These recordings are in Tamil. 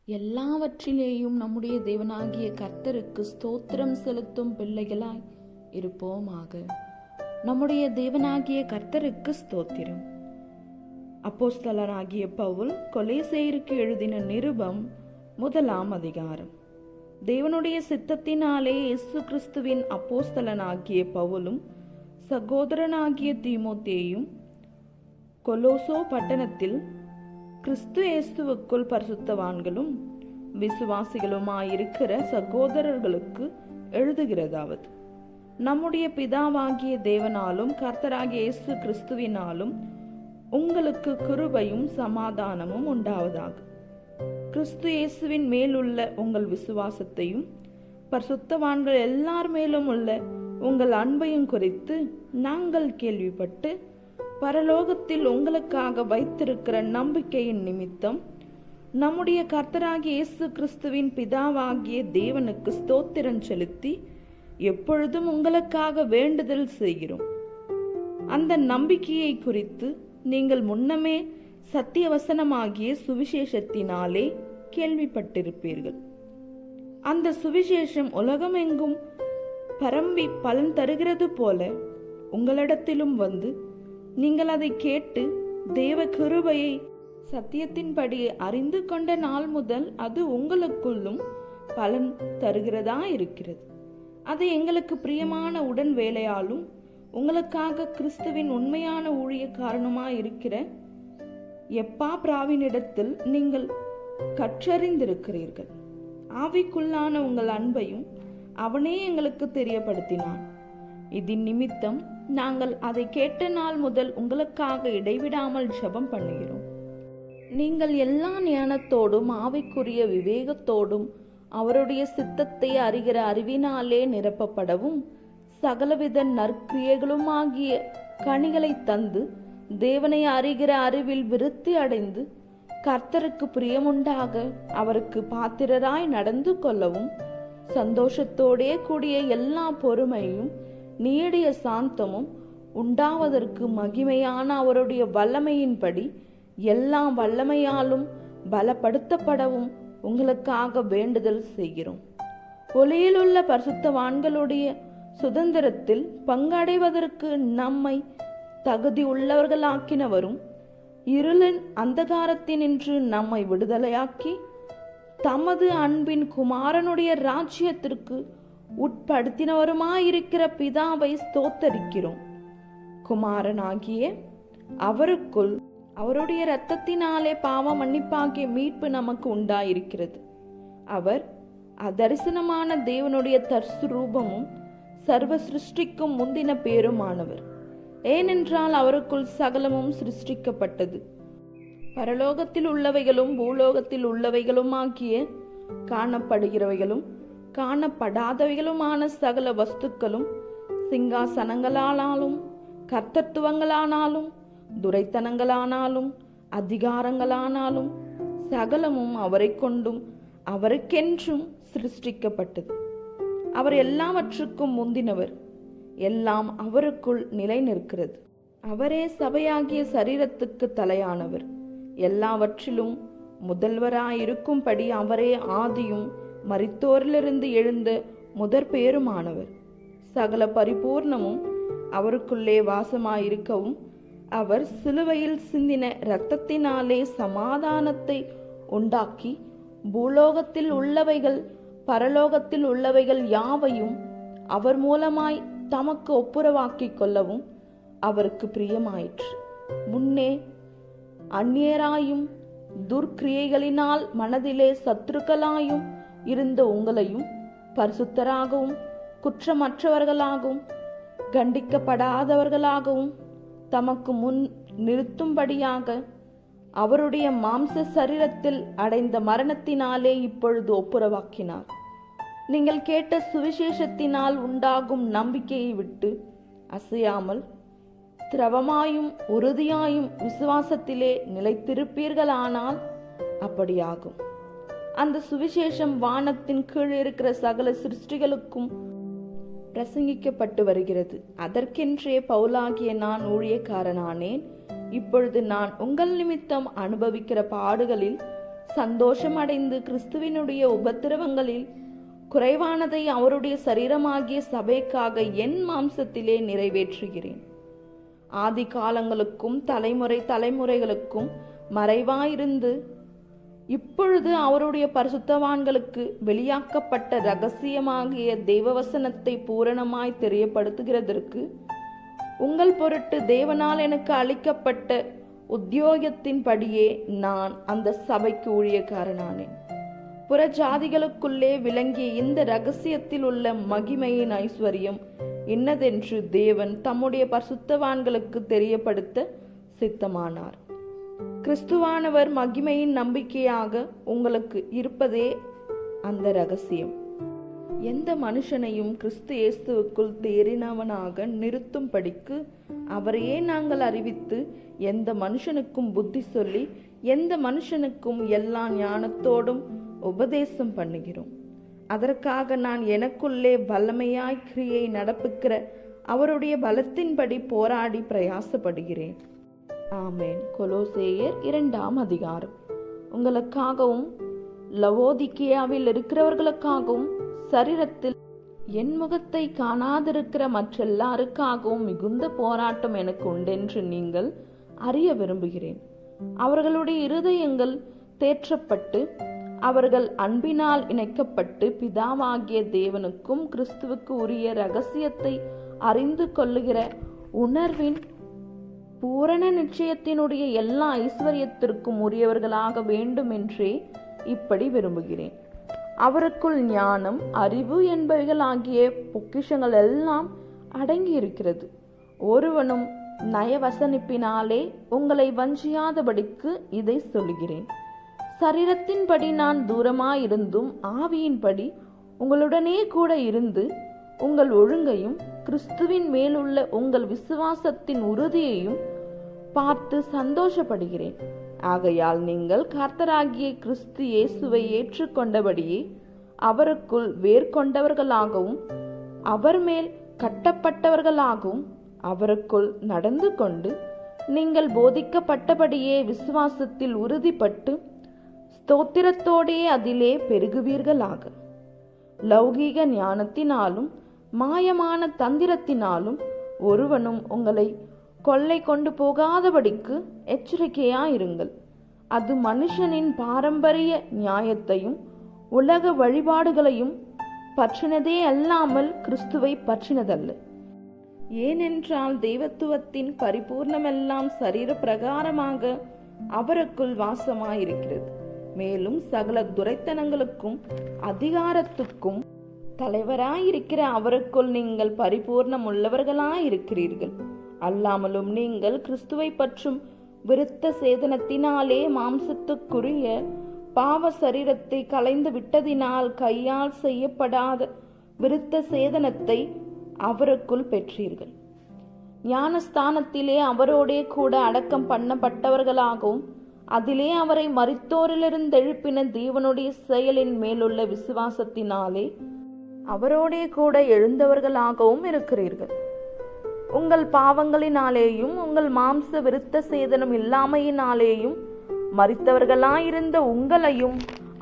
எல்லாவற்றிலேயும் நம்முடைய தேவனாகிய கர்த்தருக்கு ஸ்தோத்திரம் செலுத்தும் பிள்ளைகளாய் இருப்போமாக. நம்முடைய தேவனாகிய கர்த்தருக்கு ஸ்தோத்திரம். அப்போஸ்தலனாகிய பவுல் கொலோசையருக்கு எழுதின நிருபம் 1 அதிகாரம். தேவனுடைய சித்தத்தினாலே இயேசு கிறிஸ்துவின் அப்போஸ்தலனாகிய பவுலும் சகோதரனாகிய தீமோத்தேயும் கொலோசோ பட்டணத்தில் கிறிஸ்து இயேசுவுக்குள் பரிசுத்தவான்களும் விசுவாசிகளுமாயிருக்கிற சகோதரர்களுக்கு எழுதுகிறதாவது, நம்முடைய பிதாவாகிய தேவனாலும் கர்த்தராகிய இயேசு கிறிஸ்துவினாலும் உங்களுக்கு கிருபையும் சமாதானமும் உண்டாவதாக. கிறிஸ்து இயேசுவின் மேலுள்ள உங்கள் விசுவாசத்தையும் பரிசுத்தவான்கள் எல்லார் மேலும் உள்ள உங்கள் அன்பையும் குறித்து நாங்கள் கேள்விப்பட்டு பரலோகத்தில் உங்களுக்காக வைத்திருக்கிற நம்பிக்கையின் நிமித்தம் நம்முடைய கர்த்தராகிய இயேசு கிறிஸ்துவின் பிதாவாகிய தேவனுக்கு ஸ்தோத்திரம் செலுத்தி எப்பொழுதும் உங்களுக்காக வேண்டுதல் செய்கிறோம். அந்த நம்பிக்கையை குறித்து நீங்கள் முன்னமே சத்திய வசனமாகிய சுவிசேஷத்தினாலே கேள்விப்பட்டிருப்பீர்கள். அந்த சுவிசேஷம் உலகமெங்கும் பரம்பி பலன் தருகிறது போல உங்களிடத்திலும் வந்து நீங்கள் அதை கேட்டு தேவ கிருபையை சத்தியத்தின்படி அறிந்து கொண்ட நாள் முதல் அது உங்களுக்குள்ளும் பலன் தருகிறதா இருக்கிறது. அது எங்களுக்கு பிரியமான உடன் வேலையாலும் உங்களுக்காக கிறிஸ்துவின் உண்மையான ஊழியக்காரனுமாய் இருக்கிற எப்பாப்ராவினிடத்தில் நீங்கள் கற்றறிந்திருக்கிறீர்கள். ஆவிக்குள்ளான உங்கள் அன்பையும் அவனே எங்களுக்கு தெரியப்படுத்தினான். இதன் நிமித்தம் நாங்கள் அதை கேட்ட நாள் முதல் உங்களுக்காக இடைவிடாமல் ஜெபம் பண்ணுகிறோம். நீங்கள் எல்லா ஞானத்தோடும் ஆவிக்குரிய விவேகத்தோடும் அவருடைய சித்தத்தை அறிகிற அறிவினாலே நிரப்பப்படவும் சகலவித நற்கிரியைகளுமாகிய கனிகளை தந்து தேவனை அறிகிற அறிவில் விருத்தி அடைந்து கர்த்தருக்கு பிரியமுண்டாக அவருக்கு பாத்திரராய் நடந்து கொள்ளவும் சந்தோஷத்தோடே கூடிய எல்லா பொறுமையும் நீடிய சாந்தமும் உண்டாவதற்கு மகிமையான அவருடைய வல்லமையின்படி எல்லா வல்லமையாலும் பலப்படுத்தப்படவும் உங்களுக்காக வேண்டுதல் செய்கிறோம். ஒளியிலுள்ள பரிசுத்தவான்களுடைய சுதந்திரத்தில் பங்கடைவதற்கு நம்மை தகுதி உள்ளவர்களாக்கினவரும் இருளின் அந்தகாரத்தினின்று நம்மை விடுதலையாக்கி தமது அன்பின் குமாரனுடைய ராஜ்யத்திற்கு உட்படுத்தினவருமாயிருக்கிற பிதாவை ஸ்தோத்தரிக்கிறோம். குமாரனாகிய அவருக்குள் அவருடைய இரத்தத்தினாலே பாவ மன்னிப்பாகிய மீட்பு நமக்கு உண்டாயிருக்கிறது. அவர் அதரிசனமான தேவனுடைய தற்சுரூபமும் சர்வ சிருஷ்டிக்கும் முந்தின பேருமானவர். ஏனென்றால் அவருக்குள் சகலமும் சிருஷ்டிக்கப்பட்டது, பரலோகத்தில் உள்ளவைகளும் பூலோகத்தில் உள்ளவைகளுமாகிய காணப்படுகிறவைகளும் காணப்படாதவைகளுமான சகல வஸ்துக்களும் சிங்காசனங்களானாலும் கர்த்தத்துவங்களானாலும் துரைத்தனங்களானாலும் அதிகாரங்களானாலும் சகலமும் அவரை கொண்டும் அவருக்கென்றும் சிருஷ்டிக்கப்பட்டது. அவர் எல்லாவற்றுக்கும் முந்தினவர், எல்லாம் அவருக்குள் நிலை நிற்கிறது. அவரே சபையாகிய சரீரத்துக்கு தலையானவர், எல்லாவற்றிலும் முதல்வராயிருக்கும்படி அவரே ஆதியும் மரித்தோரிலிருந்து எழுந்த முதற் பேருமானவர். சகல பரிபூர்ணமும் அவருக்குள்ளே வாசமாயிருக்கவும் அவர் சிலுவையில் சிந்தின இரத்தத்தினாலே சமாதானத்தை உண்டாக்கி பூலோகத்தில் உள்ளவைகள் பரலோகத்தில் உள்ளவைகள் யாவையும் அவர் மூலமாய் தமக்கு ஒப்புரவாக்கிக் கொள்ளவும் அவருக்கு பிரியமாயிற்று. முன்னே அந்நியராயும் துர்க்கிரியைகளினால் மனதிலே சத்துருக்களாயும் இருந்த உங்களையும் பரிசுத்தராகவும் குற்றமற்றவர்களாகவும் கண்டிக்கப்படாதவர்களாகவும் தமக்கு முன் நிறுத்தும்படியாக அவருடைய மாம்ச சரீரத்தில் அடைந்த மரணத்தினாலே இப்பொழுது ஒப்புரவாக்கினார். நீங்கள் கேட்ட சுவிசேஷத்தினால் உண்டாகும் நம்பிக்கையை விட்டு அசையாமல் திரவமாயும் உறுதியாயும் விசுவாசத்திலே நிலைத்திருப்பீர்களானால் அப்படியாகும். அந்த சுவிசேஷம் வானத்தின் கீழ் இருக்கிற சகல சிருஷ்டிகளுக்கும் பிரசங்கிக்கப்பட்டு வருகிறது. அதற்கென்றே பவுலாகிய நான் ஊழியக்காரனானேன். இப்பொழுது நான் உங்கள் நிமித்தம் அனுபவிக்கிற பாடுகளில் சந்தோஷம் அடைந்து கிறிஸ்துவினுடைய உபத்திரவங்களில் குறைவானதை அவருடைய சரீரமாகிய சபைக்காக என் மாம்சத்திலே நிறைவேற்றுகிறேன். ஆதி காலங்களுக்கும் தலைமுறைகளுக்கும் மறைவாயிருந்து இப்பொழுது அவருடைய பரிசுத்தவான்களுக்கு வெளியாக்கப்பட்ட இரகசியமாகிய தேவவசனத்தை பூரணமாய் தெரியப்படுத்துகிறதற்கு உங்கள் பொருட்டு தேவனால் எனக்கு அளிக்கப்பட்ட உத்தியோகத்தின்படியே நான் அந்த சபைக்கு ஊழியக்காரனானேன். புற ஜாதிகளுக்குள்ளே விளங்கிய இந்த இரகசியத்தில் உள்ள மகிமையின் ஐஸ்வர்யம் இன்னதென்று தேவன் தம்முடைய பரிசுத்தவான்களுக்கு தெரியப்படுத்த சித்தமானார். கிறிஸ்துவானவர் மகிமையின் நம்பிக்கையாக உங்களுக்கு இருப்பதே அந்த இரகசியம். எந்த மனுஷனையும் கிறிஸ்து இயேசுவுக்குள் தேறினவனாக நிறுத்தும்படிக்கு அவரையே நாங்கள் அறிவித்து எந்த மனுஷனுக்கும் புத்தி சொல்லி எந்த மனுஷனுக்கும் எல்லா ஞானத்தோடும் உபதேசம் பண்ணுகிறோம். அதற்காக நான் எனக்குள்ளே வல்லமையாய் கிரியை நடப்புக்கிற அவருடைய பலத்தின்படி போராடி பிரயாசப்படுகிறேன். ஆமேன். கொலோசேயர் 2ஆம் அதிகாரம். உங்களுக்காகவும் லவோதிக்கேயாவில் இருக்கிறவர்களுக்காகவும் சரீரத்தில் என் முகத்தை காணாதிருக்கிற மற்றெல்லாருக்காகவும் மிகுந்த போராட்டம் எனக்கு உண்டென்று நீங்கள் அறிய விரும்புகிறேன். அவர்களுடைய இருதயங்கள் தேற்றப்பட்டு அவர்கள் அன்பினால் இணைக்கப்பட்டு பிதாவாகிய தேவனுக்கும் கிறிஸ்துவுக்கு உரிய இரகசியத்தை அறிந்து கொள்ளுகிற உணர்வின் பூரண நிச்சயத்தினுடைய எல்லா ஐஸ்வர்யத்திற்கும் உரியவர்களாக வேண்டுமென்றே இப்படி விரும்புகிறேன். அவருக்குள் ஞானம், அறிவு என்பவைகள் ஆகிய பொக்கிஷங்கள் எல்லாம் அடங்கி இருக்கிறது. ஒருவனும் நயவசனிப்பினாலே உங்களை வஞ்சியாதபடிக்கு இதை சொல்லுகிறேன். சரீரத்தின்படி நான் தூரமாயிருந்தும் ஆவியின்படி உங்களுடனே கூட இருந்து உங்கள் ஒழுங்கையும் கிறிஸ்துவின் மேலுள்ள உங்கள் விசுவாசத்தின் உறுதியையும் பார்த்து சந்தோஷப்படுகிறேன். ஆகையால் நீங்கள் கர்த்தராகிய கிறிஸ்து இயேசுவை ஏற்றுக்கொண்டபடியே அவருக்குள் வேர்கொண்டவர்களாகவும் அவர் மேல் கட்டப்பட்டவர்களாகவும் அவருக்குள் நடந்து கொண்டு நீங்கள் போதிக்கப்பட்டபடியே விசுவாசத்தில் உறுதிப்பட்டு ஸ்தோத்திரத்தோடே அதிலே பெருகுவீர்களாக. லௌகீக ஞானத்தினாலும் மாயமான தந்திரத்தினாலும் ஒருவனும் உங்களை கொள்ளை கொண்டு போகாதபடிக்கு எச்சரிக்கையாயிருங்கள். அது மனுஷனின் பாரம்பரிய நியாயத்தையும் உலக வழிபாடுகளையும் பற்றினதே அல்லாமல் கிறிஸ்துவை பற்றினதல்ல. ஏனென்றால் தெய்வத்துவத்தின் பரிபூர்ணமெல்லாம் சரீர பிரகாரமாக அவருக்குள் வாசமாயிருக்கிறது. மேலும் சகல துரைத்தனங்களுக்கும் அதிகாரத்துக்கும் தலைவராயிருக்கிற அவருக்குள் நீங்கள் பரிபூர்ணம் உள்ளவர்களாயிருக்கிறீர்கள். அல்லாமலும் நீங்கள் கிறிஸ்துவை பற்றும் விருத்த சேதனத்தினாலே மாம்சத்துக்குரிய பாவ சரீரத்தை களைந்து விட்டதினால் கையால் செய்யப்படாத விருத்த சேதனத்தை அவருக்குள் பெற்றீர்கள். ஞானஸ்தானத்திலே அவரோடே கூட அடக்கம் பண்ணப்பட்டவர்களாகவும் அதிலே அவரை மரித்தோரிலிருந்து எழுப்பின தேவனுடைய செயலின் மேலுள்ள விசுவாசத்தினாலே அவரோடே கூட எழுந்தவர்களாகவும் இருக்கிறீர்கள். உங்கள் பாவங்களினாலேயும் உங்கள் மாம்ச விருத்த சேதனம் இல்லாமையினாலேயும் மரித்தவர்களாயிருந்த உங்களையும்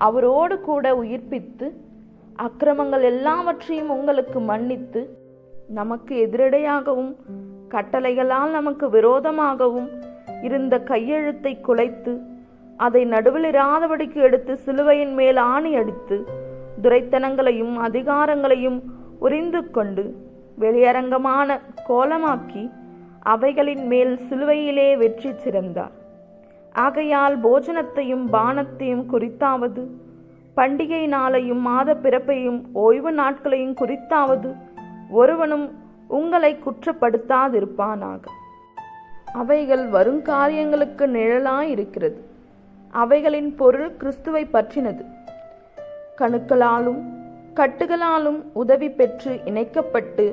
அவரோடு கூட உயிர்ப்பித்து அக்கிரமங்கள் எல்லாவற்றையும் உங்களுக்கு மன்னித்து நமக்கு எதிரடையாகவும் கட்டளைகளால் நமக்கு விரோதமாகவும் இருந்த கையெழுத்தை குலைத்து அதை நடுவில் இராதபடிக்கு எடுத்து சிலுவையின் மேல் ஆணி அடித்து துரைத்தனங்களையும் அதிகாரங்களையும் உரிந்து கொண்டு வெளியரங்கமான கோலமாக்கி அவைகளின் மேல் சிலுவையிலே வெற்றி சிறந்தார். ஆகையால் போஜனத்தையும் பானத்தையும் குறித்தாவது பண்டிகை நாளையும் மாத பிறப்பையும் ஓய்வு நாட்களையும் குறித்தாவது ஒருவனும் உங்களை குற்றப்படுத்தாதிருப்பானாக. அவைகள் வருங்காரியங்களுக்கு நிழலாயிருக்கிறது. அவைகளின் பொருள் கிறிஸ்துவை பற்றினது. கணுக்களாலும் கட்டுகளாலும் உதவி பெற்று இணைக்கப்பட்டு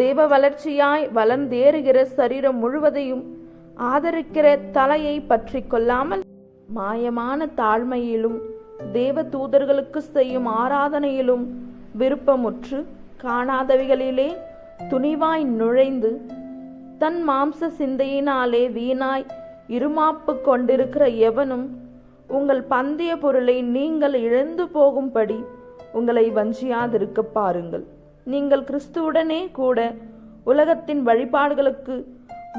தேவ வளர்ச்சியாய் வளர்ந்தேறுகிற சரீரம் முழுவதையும் ஆதரிக்கிற தலையை பற்றி கொள்ளாமல் மாயமான தாழ்மையிலும் தேவ தூதர்களுக்கு செய்யும் ஆராதனையிலும் விருப்பமுற்று காணாதவைகளிலே துணிவாய் நுழைந்து தன் மாம்ச சிந்தையினாலே வீணாய் இருமாப்பு கொண்டிருக்கிற எவனும் உங்கள் பந்தய பொருளை நீங்கள் இழந்து போகும்படி உங்களை வஞ்சியாதிருக்க பாருங்கள். நீங்கள் கிறிஸ்துவுடனே கூட உலகத்தின் வழிபாடுகளுக்கு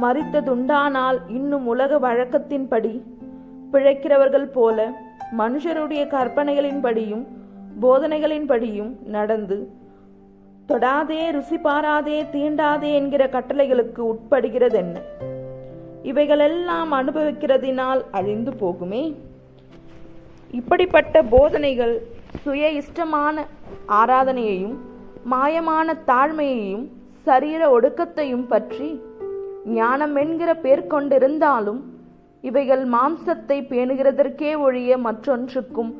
மரித்ததுண்டானால் இன்னும் உலக வழக்கத்தின்படி பிழைக்கிறவர்கள் போல மனுஷருடைய கற்பனைகளின்படியும் போதனைகளின்படியும் நடந்து தொடாதே, ருசி பாராதே, தீண்டாதே என்கிற கட்டளைகளுக்கு உட்படுகிறதென்ன? இவைகளெல்லாம் அனுபவிக்கிறதினால் அழிந்து போகுமே. இப்படிப்பட்ட போதனைகள் சுய இஷ்டமான ஆராதனையையும் மாயமான தாழ்மையையும் சரீர ஒடுக்கத்தையும் பற்றி ஞானம் என்கிற பேர் கொண்டிருந்தாலும் இவைகள் மாம்சத்தை பேணுகிறதற்கே ஒழிய மற்றொன்றுக்கும்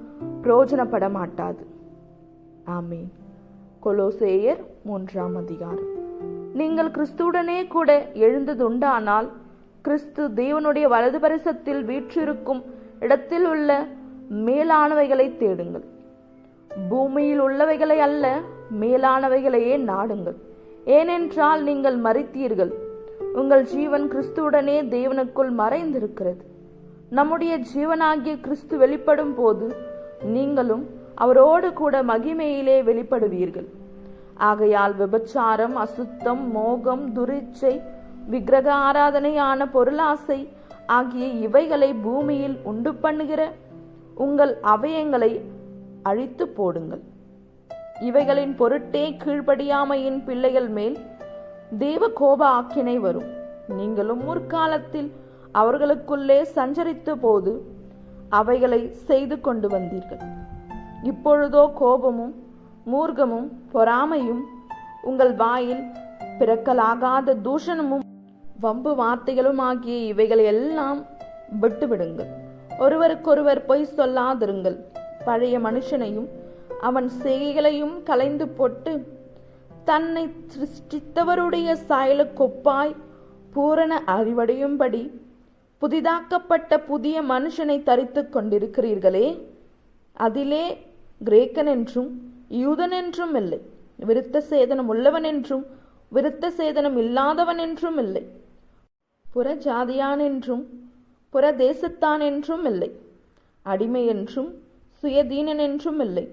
பிரயோஜனப்பட மாட்டாது. ஆமென். கொலோசேயர் 3ஆம் அதிகாரம். நீங்கள் கிறிஸ்துவுடனே கூட எழுந்ததுண்டானால் கிறிஸ்து தேவனுடைய வலது பரிசத்தில் வீற்றிருக்கும் இடத்தில் உள்ள மேலானவைகளை தேடுங்கள். பூமியில் உள்ளவைகளை அல்ல, மேலானவைகளையே நாடுங்கள். ஏனென்றால் நீங்கள் மரித்தீர்கள், உங்கள் ஜீவன் கிறிஸ்துவுடனே தேவனுக்குள் மறைந்திருக்கிறது. நம்முடைய ஜீவனாகிய கிறிஸ்து வெளிப்படும் போது நீங்களும் அவரோடு கூட மகிமையிலே வெளிப்படுவீர்கள். ஆகையால் விபச்சாரம், அசுத்தம், மோகம், துரிச்சை, விக்கிரக ஆராதனையான பொருளாசை ஆகிய இவைகளை பூமியில் உண்டு பண்ணுகிற உங்கள் அவயங்களை அழித்து போடுங்கள். இவைகளின் பொருட்டே கீழ்ப்படியாமையின் பிள்ளைகள் மேல் தேவ கோப ஆக்கினை வரும். நீங்களும் முற்காலத்தில் அவர்களுக்குள்ளே சஞ்சரித்த போது அவைகளை செய்து கொண்டு வந்தீர்கள். இப்பொழுதோ கோபமும் மூர்க்கமும் பொறாமையும் உங்கள் வாயில் பிறக்கலாகாத தூஷணமும் வம்பு வார்த்தைகளும் ஆகிய இவைகளை எல்லாம் விட்டுவிடுங்கள். ஒருவருக்கொருவர் பொய் சொல்லாதிருங்கள். பழைய மனுஷனையும் அவன் செய்கைகளையும் களைந்து போட்டு தன்னை சிருஷ்டித்தவருடைய சாயலுக்கொப்பாய் பூரண அறிவடையும்படி புதிதாக்கப்பட்ட புதிய மனுஷனை தரித்து கொண்டிருக்கிறீர்களே. அதிலே கிரேக்கன் என்றும் யூதன் என்றும் இல்லை, விருத்த சேதனம் உள்ளவன் என்றும் விருத்த சேதனம் இல்லாதவன் என்றும் இல்லை, புற ஜாதியான் என்றும் புற தேசத்தான் என்றும் இல்லை, அடிமை என்றும் சுயதீனன் என்றும் இல்லை.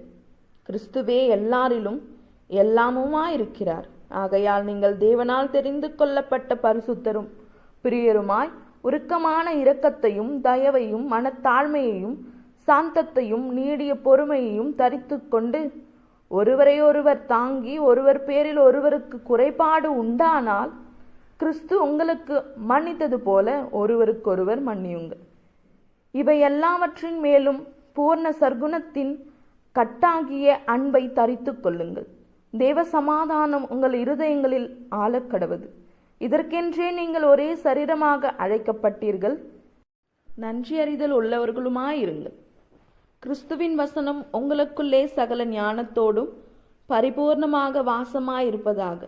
கிறிஸ்துவே எல்லாரிலும் எல்லாமுமாயிருக்கிறார். ஆகையால் நீங்கள் தேவனால் தெரிந்து கொள்ளப்பட்ட பரிசுத்தரும் பிரியருமாய் உருக்கமான இரக்கத்தையும் தயவையும் மனத்தாழ்மையையும் சாந்தத்தையும் நீடிய பொறுமையையும் தரித்து கொண்டு ஒருவரை ஒருவர் தாங்கி ஒருவர் பேரில் ஒருவருக்கு குறைபாடு உண்டானால் கிறிஸ்து உங்களுக்கு மன்னித்தது போல ஒருவருக்கொருவர் மன்னியுங்கள். இவை எல்லாவற்றின் மேலும் பூர்ண சர்க்குணத்தின் கட்டாகிய அன்பை தரித்து கொள்ளுங்கள். தேவ சமாதானம் உங்கள் இருதயங்களில் ஆளக்கடவது. இதற்கென்றே நீங்கள் ஒரே சரீரமாக அழைக்கப்பட்டீர்கள். நன்றி அறிதல் உள்ளவர்களுமாயிருங்கள். கிறிஸ்துவின் வசனம் உங்களுக்குள்ளே சகல ஞானத்தோடும் பரிபூர்ணமாக வாசமாயிருப்பதாக.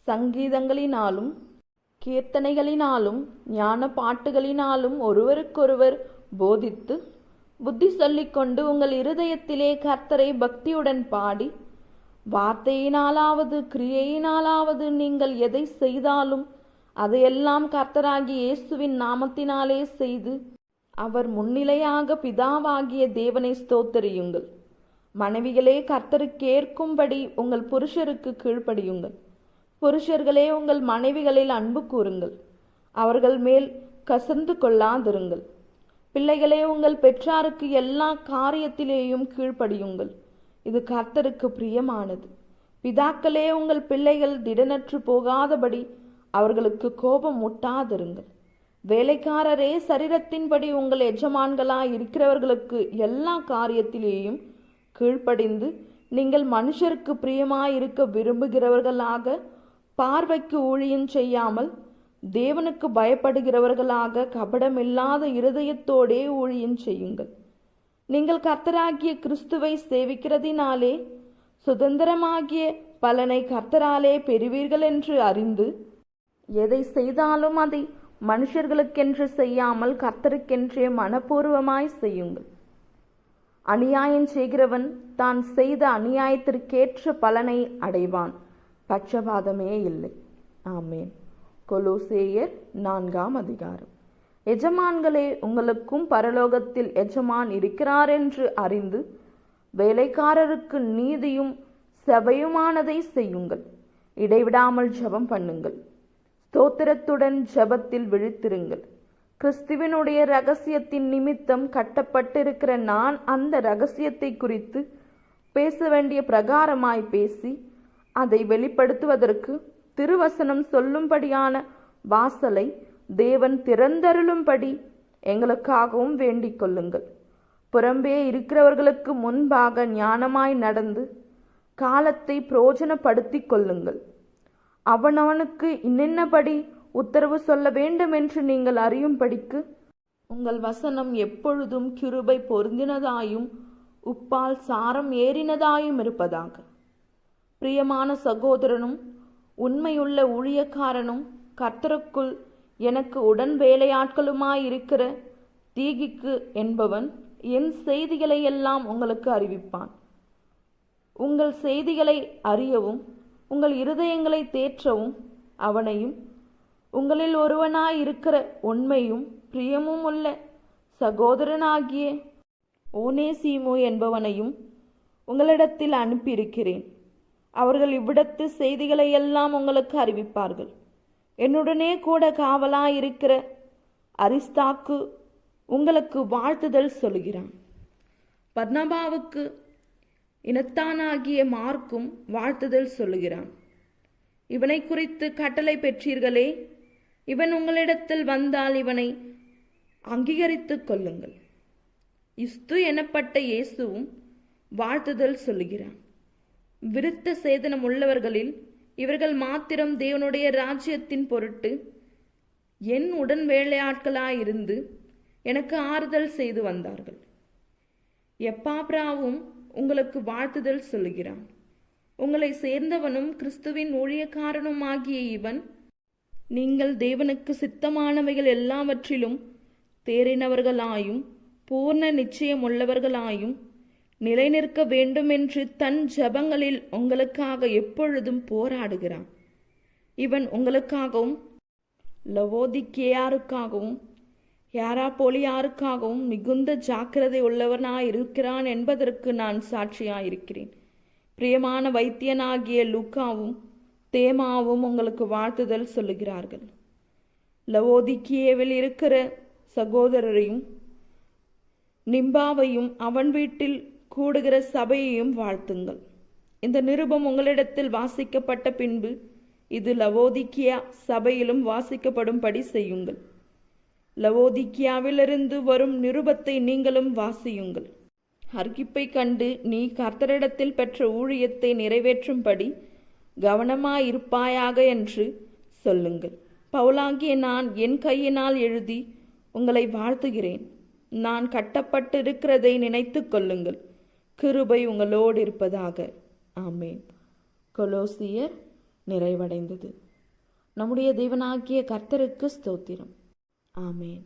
சங்கீதங்களினாலும் கீர்த்தனைகளினாலும் ஞான பாட்டுகளினாலும் ஒருவருக்கொருவர் போதித்து புத்தி சொல்லிக்கொண்டு உங்கள் இருதயத்திலே கர்த்தரை பக்தியுடன் பாடி வார்த்தையினாலாவது கிரியையினாலாவது நீங்கள் எதை செய்தாலும் அதையெல்லாம் கர்த்தராகிய இயேசுவின் நாமத்தினாலே செய்து அவர் முன்னிலையாக பிதாவாகிய தேவனை ஸ்தோத்தரியுங்கள். மனைவிகளே, கர்த்தருக்கு ஏற்கும்படி உங்கள் புருஷருக்கு கீழ்ப்படியுங்கள். புருஷர்களே, உங்கள் மனைவிகளில் அன்பு கூறுங்கள். அவர்கள் மேல் கசந்து கொள்ளாதிருங்கள். பிள்ளைகளே, உங்கள் பெற்றாருக்கு எல்லா காரியத்திலேயும் கீழ்ப்படியுங்கள். இது கர்த்தருக்கு பிரியமானது. பிதாக்களே, உங்கள் பிள்ளைகள் திடனற்று போகாதபடி அவர்களுக்கு கோபம் முட்டாதிருங்கள். வேலைக்காரரே, சரீரத்தின்படி உங்கள் எஜமான்களாய் இருக்கிறவர்களுக்கு எல்லா காரியத்திலேயும் கீழ்ப்படிந்து நீங்கள் மனுஷருக்கு பிரியமாயிருக்க விரும்புகிறவர்களாக பார்வைக்கு ஊழியம் செய்யாமல் தேவனுக்கு பயப்படுகிறவர்களாக கபடமில்லாத இருதயத்தோடே ஊழியம் செய்யுங்கள். நீங்கள் கர்த்தராகிய கிறிஸ்துவை சேவிக்கிறதினாலே சுதந்திரமாகிய பலனை கர்த்தராலே பெறுவீர்கள் என்று அறிந்து எதை செய்தாலும் அதை மனுஷர்களுக்கென்று செய்யாமல் கர்த்தருக்கென்றே மனப்பூர்வமாய் செய்யுங்கள். அநியாயம் செய்கிறவன் தான் செய்த அநியாயத்திற்கேற்ற பலனை அடைவான். பட்சபாதமே இல்லை. ஆமேன். கொலோசேயர் 4ஆம் அதிகாரம். எஜமான்களே, உங்களுக்கும் பரலோகத்தில் எஜமான் இருக்கிறார் என்று அறிந்து வேலைக்காரருக்கு நீதியும் செவையுமானதை செய்யுங்கள். இடைவிடாமல் ஜெபம் பண்ணுங்கள். ஸ்தோத்திரத்துடன் ஜெபத்தில் விழித்திருங்கள். கிறிஸ்துவினுடைய இரகசியத்தின் நிமித்தம் கட்டப்பட்டிருக்கிற நான் அந்த இரகசியத்தை குறித்து பேச வேண்டிய பிரகாரமாய் பேசி அதை வெளிப்படுத்துவதற்கு திருவசனம் சொல்லும்படியான வாசலை தேவன் திறந்தருளும்படி எங்களுக்காகவும் வேண்டிக் கொள்ளுங்கள். புறம்பே இருக்கிறவர்களுக்கு முன்பாக ஞானமாய் நடந்து காலத்தை பிரயோஜனப்படுத்தி கொள்ளுங்கள். அவனவனுக்கு இன்னென்னபடி உத்தரவு சொல்ல வேண்டும் என்று நீங்கள் அறியும்படிக்கு உங்கள் வசனம் எப்பொழுதும் கிருபை பொருந்தினதாயும் உப்பால் சாரம் ஏறினதாயும் இருப்பதாக. பிரியமான சகோதரனும் உண்மையுள்ள ஊழியக்காரனும் கர்த்தருக்குள் எனக்கு உடன் வேலையாட்களுமாயிருக்கிற தீகிக்கு என்பவன் என் செய்திகளை எல்லாம் உங்களுக்கு அறிவிப்பான். உங்கள் செய்திகளை அறியவும் உங்கள் இருதயங்களை தேற்றவும் அவனையும் உங்களில் ஒருவனாயிருக்கிற உண்மையும் பிரியமும் உள்ள சகோதரனாகிய ஓனேசிமு என்பவனையும் உங்களிடத்தில் அனுப்பியிருக்கிறேன். அவர்கள் இவ்விடத்து செய்திகளை எல்லாம் உங்களுக்கு அறிவிப்பார்கள். என்னுடனே கூட காவலாயிருக்கிற அரிஸ்தாக்கு உங்களுக்கு வாழ்த்துதல் சொல்கிறான். பர்னபாவுக்கு இனத்தானாகிய மார்க்கும் வாழ்த்துதல் சொல்லுகிறான். இவனை குறித்து கட்டளை பெற்றீர்களே, இவன் உங்களிடத்தில் வந்தால் இவனை அங்கீகரித்துக் கொள்ளுங்கள். இஸ்து எனப்பட்ட இயேசுவும் வாழ்த்துதல் சொல்லுகிறான். விருத்த சேதனம் உள்ளவர்களில் இவர்கள் மாத்திரம் தேவனுடைய ராஜ்யத்தின் பொருட்டு என் உடன் வேலையாட்களாயிருந்து எனக்கு ஆறுதல் செய்து வந்தார்கள். எப்பாப்ராவும் உங்களுக்கு வாழ்த்துதல் சொல்லுகிறான். உங்களை சேர்ந்தவனும் கிறிஸ்துவின் ஊழியக்காரனுமாகிய இவன் நீங்கள் தேவனுக்கு சித்தமானவைகள் எல்லாவற்றிலும் தேறினவர்களாயும் பூர்ண நிச்சயம் உள்ளவர்களாயும் நிலைநிற்க வேண்டுமென்று தன் ஜெபங்களில் உங்களுக்காக எப்பொழுதும் போராடுகிறான். இவன் உங்களுக்காகவும் லவோதிக்கேயாருக்காகவும் ஹியராபோலியாருக்காகவும் மிகுந்த ஜாக்கிரதை உள்ளவனாயிருக்கிறான் என்பதற்கு நான் சாட்சியாயிருக்கிறேன். பிரியமான வைத்தியனாகிய லூக்காவும் தேமாவும் உங்களுக்கு வாழ்த்துதல் சொல்லுகிறார்கள். லவோதிக்கேவில் இருக்கிற சகோதரரையும் நிம்பாவையும் அவன் வீட்டில் கூடுகிற சபையையும் வாழ்த்துங்கள். இந்த நிருபம் உங்களிடத்தில் வாசிக்கப்பட்ட பின்பு இது லவோதிக்கியா சபையிலும் வாசிக்கப்படும்படி செய்யுங்கள். லவோதிக்கியாவிலிருந்து வரும் நிருபத்தை நீங்களும் வாசியுங்கள். அர்க்கிப்பை கண்டு நீ கர்த்தரிடத்தில் பெற்ற ஊழியத்தை நிறைவேற்றும்படி கவனமாயிருப்பாயாக என்று சொல்லுங்கள். பவுலாகிய நான் என் கையினால் எழுதி உங்களை வாழ்த்துகிறேன். நான் கட்டப்பட்டிருக்கிறதை நினைத்து கொள்ளுங்கள். கிருபை உங்களோடு இருப்பதாக. ஆமேன். கொலோசியர் நிறைவடைந்தது. நம்முடைய தேவனாகிய கர்த்தருக்கு ஸ்தோத்திரம். ஆமேன்.